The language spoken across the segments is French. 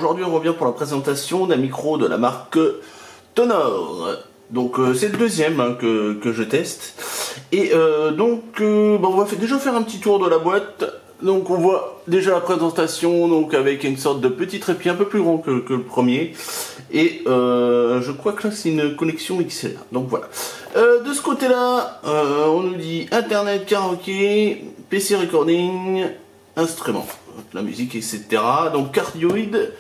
aujourd'hui on revient pour la présentation d'un micro de la marque Tonor. Donc c'est le deuxième que je teste. Et on va déjà faire un petit tour de la boîte. Donc on voit déjà la présentation donc avec une sorte de petit trépied un peu plus grand que le premier. Et je crois que là c'est une connexion XLR. Donc voilà. De ce côté-là, on nous dit Internet, karaoké, PC recording, instruments, la musique, etc. Donc cardioïde,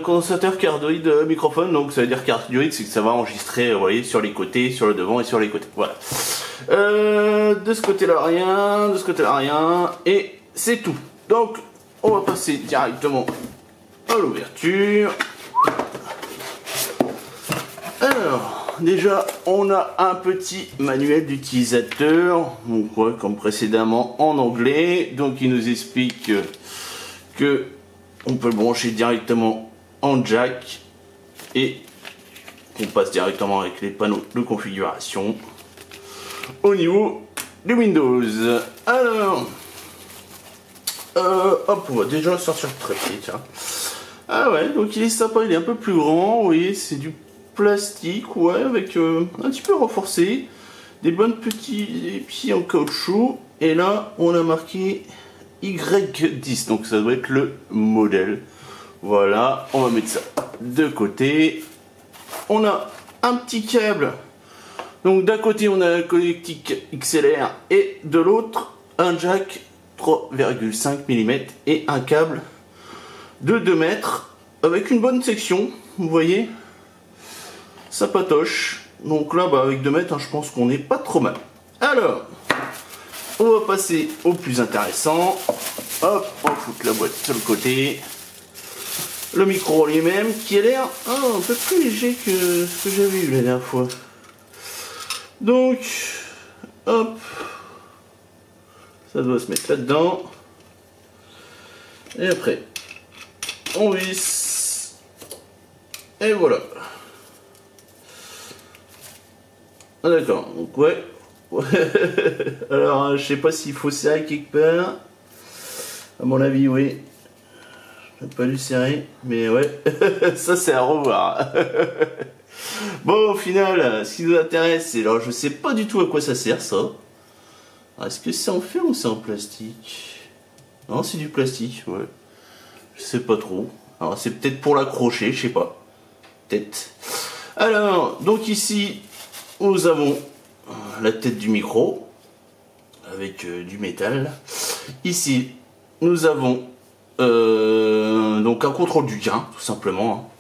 condensateur cardioïde microphone. Donc ça veut dire cardioïde, c'est que ça va enregistrer, vous voyez, sur les côtés, sur le devant et sur les côtés. Voilà. De ce côté-là rien, de ce côté-là rien, et c'est tout. Donc on va passer directement à l'ouverture. Alors, déjà, on a un petit manuel d'utilisateur, donc ouais, comme précédemment en anglais. Donc, il nous explique que on peut le brancher directement en jack et qu'on passe directement avec les panneaux de configuration au niveau de Windows. Alors, hop, on va déjà sortir le trépied, tiens. Ah ouais, donc il est sympa, il est un peu plus grand, vous voyez, c'est du plastique, ouais, avec un petit peu renforcé, des bonnes petits pieds en caoutchouc, et là on a marqué Y10, donc ça doit être le modèle. Voilà, on va mettre ça de côté. On a un petit câble, donc d'un côté on a un connectique XLR et de l'autre un jack 3,5 mm et un câble de 2 mètres avec une bonne section, vous voyez. Ça patoche. Donc là, avec 2 mètres, je pense qu'on n'est pas trop mal. Alors, on va passer au plus intéressant. Hop, on fout la boîte sur le côté. Le micro lui-même, qui a l'air un peu plus léger que ce que j'avais eu la dernière fois. Donc, hop. Ça doit se mettre là-dedans. Et après, on visse. Et voilà. Ah d'accord, donc ouais. Alors je sais pas s'il faut serrer quelque part. À mon avis oui. Je n'ai pas dû serrer, mais ouais. Ça c'est à revoir. Bon au final, ce qui nous intéresse, c'est alors je sais pas du tout à quoi ça sert ça. Est-ce que c'est en fer ou c'est en plastique? Non c'est du plastique, ouais. Je sais pas trop. Alors c'est peut-être pour l'accrocher, je sais pas. Peut-être. Alors, donc ici. Nous avons la tête du micro avec du métal. Ici, nous avons donc un contrôle du gain, tout simplement.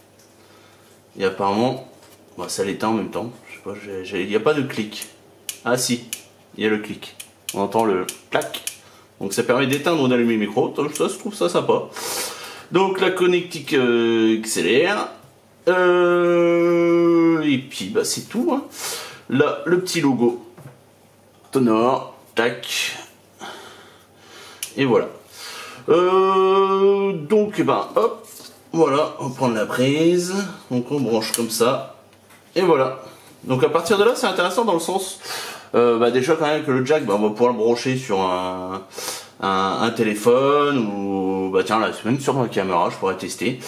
Et apparemment, ça l'éteint en même temps. Je sais pas, il n'y a pas de clic. Ah si, il y a le clic. On entend le clac. Donc ça permet d'éteindre ou d'allumer le micro. Donc ça, je trouve ça sympa. Donc la connectique XLR. Et puis c'est tout. Hein. Là, le petit logo Tonor, tac, et voilà. Donc, hop, voilà, on prend la prise, donc on branche comme ça, et voilà. Donc à partir de là, c'est intéressant dans le sens, déjà quand même que le jack, on va pouvoir le brancher sur un téléphone ou tiens là même sur ma caméra je pourrais tester.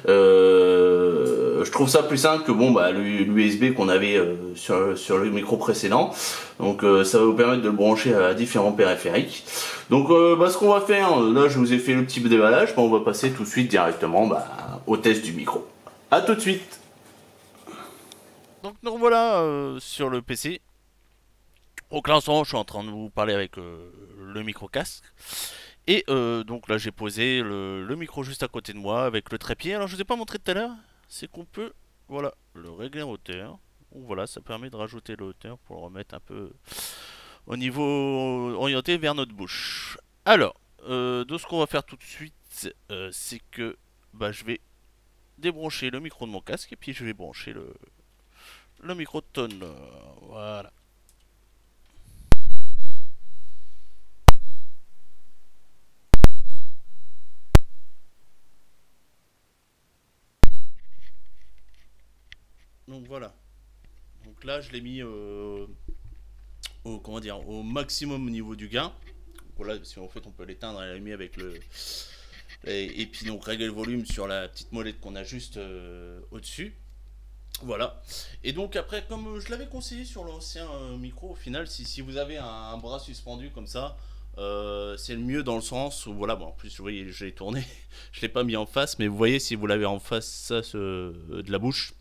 Je trouve ça plus simple que l'USB qu'on avait sur le micro précédent. Donc ça va vous permettre de le brancher à différents périphériques. Donc ce qu'on va faire, là je vous ai fait le petit déballage, on va passer tout de suite directement au test du micro. A tout de suite. Donc nous voilà sur le PC. Donc là en ce moment je suis en train de vous parler avec le micro casque. Et donc là j'ai posé le micro juste à côté de moi avec le trépied. Alors je vous ai pas montré tout à l'heure, c'est qu'on peut voilà, le régler en hauteur. Donc voilà, ça permet de rajouter la hauteur pour le remettre un peu au niveau orienté vers notre bouche. Alors, de ce qu'on va faire tout de suite, c'est que je vais débrancher le micro de mon casque et puis je vais brancher le micro de Tonor. Voilà. Donc voilà. Donc là je l'ai mis au maximum au niveau du gain. Voilà, si en fait on peut l'éteindre et l'allumer avec Et puis donc régler le volume sur la petite molette qu'on a juste au-dessus. Voilà. Et donc après, comme je l'avais conseillé sur l'ancien micro, au final, si vous avez un bras suspendu comme ça, c'est le mieux dans le sens où, voilà, bon, en plus, vous voyez, je l'ai tourné, je l'ai pas mis en face, mais vous voyez, si vous l'avez en face ça, de la bouche,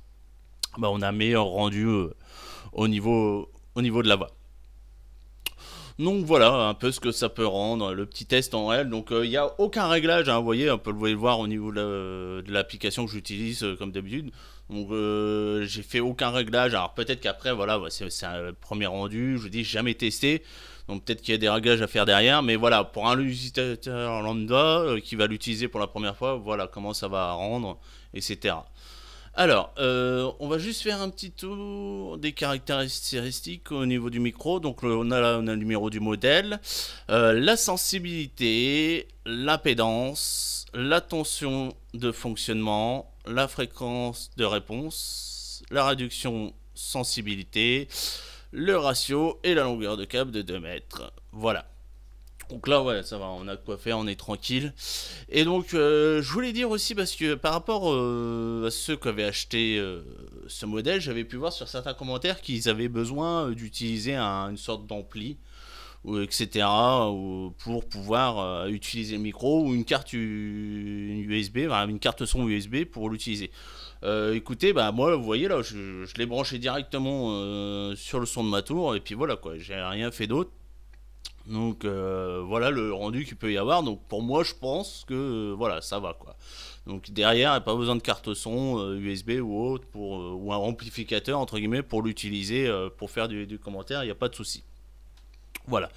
bah, on a un meilleur rendu au niveau de la voix. Donc voilà un peu ce que ça peut rendre, le petit test en réel. Donc il n'y a aucun réglage, hein, vous voyez, vous pouvez le voir au niveau de l'application que j'utilise comme d'habitude. Donc j'ai fait aucun réglage. Alors peut-être qu'après, voilà, c'est un premier rendu, je vous dis, jamais testé. Donc peut-être qu'il y a des réglages à faire derrière. Mais voilà, pour un utilisateur lambda qui va l'utiliser pour la première fois, voilà comment ça va rendre, etc. Alors, on va juste faire un petit tour des caractéristiques au niveau du micro. Donc, on a le numéro du modèle, la sensibilité, l'impédance, la tension de fonctionnement, la fréquence de réponse, la réduction sensibilité, le ratio et la longueur de câble de 2 mètres. Voilà. Donc là, ouais, ça va, on a de quoi faire, on est tranquille. Et donc, je voulais dire aussi, parce que par rapport à ceux qui avaient acheté ce modèle, j'avais pu voir sur certains commentaires qu'ils avaient besoin d'utiliser une sorte d'ampli, ou, etc., pour pouvoir utiliser le micro, ou une carte USB, enfin, une carte son USB pour l'utiliser. Écoutez, bah moi, vous voyez là, je l'ai branché directement sur le son de ma tour, et puis voilà quoi, j'ai rien fait d'autre. Donc voilà le rendu qu'il peut y avoir. Donc pour moi, je pense que voilà, ça va quoi. Donc derrière, il n'y a pas besoin de carte son USB ou autre ou un amplificateur entre guillemets pour l'utiliser pour faire du commentaire. Il n'y a pas de souci. Voilà.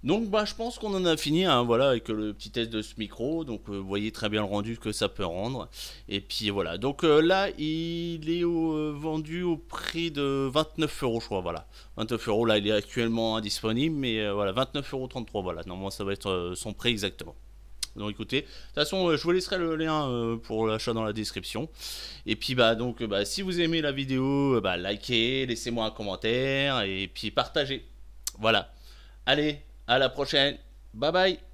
Donc bah je pense qu'on en a fini hein, voilà avec le petit test de ce micro. Donc vous voyez très bien le rendu que ça peut rendre. Et puis voilà. Donc là il est vendu au prix de 29 euros je crois voilà. 29 euros là il est actuellement indisponible mais voilà 29,33 € voilà. Normalement ça va être son prix exactement. Donc écoutez, de toute façon je vous laisserai le lien pour l'achat dans la description. Et puis bah donc bah, si vous aimez la vidéo, bah likez, laissez-moi un commentaire et puis partagez. Voilà. Allez, à la prochaine. Bye bye.